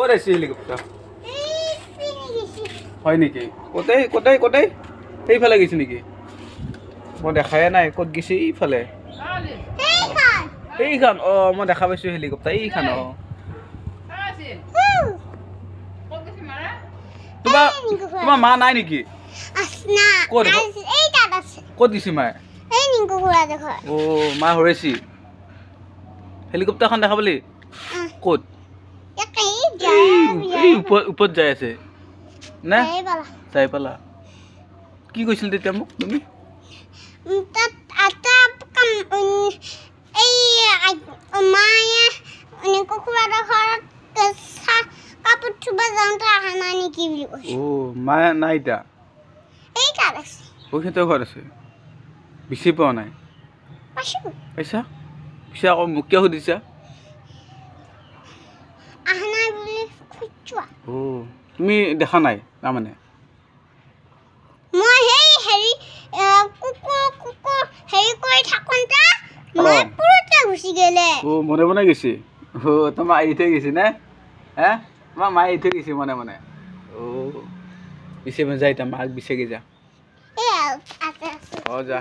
ক'ত আছে হেলিকপ্টাৰ হয় নেকি কোথায় সেইফালে গৈছে নেকি মই দেখাই নাই ক'ত গৈছে এইফালে এইখন মই দেখা পাইছোঁ হেলিকপ্টাৰ এইখন তোমাৰ মা নাই নেকি ক'ত গৈছে মায়ে মা হৰেছি হেলিকপ্টাৰখন দেখা পালি ক'ত ওপৰত যাই আছে না যাই পালা কি কৈছিল তেতিয়া মোক তুমি মায়ে নাই এতিয়া পইচাটো ঘৰত আছে বিচাৰি পোৱা নাই পইচা পিছে আকৌ মোক কিয় সুধিছা তুমি দেখা নাই তাৰমানে মনে মনে গৈছে তোমাৰ এৰি থৈ গৈছে নে হে তোমাৰ মায়ে এৰি থৈ গৈছে মনে মনে পিছে মই যাই মাক বিচাৰি যা যা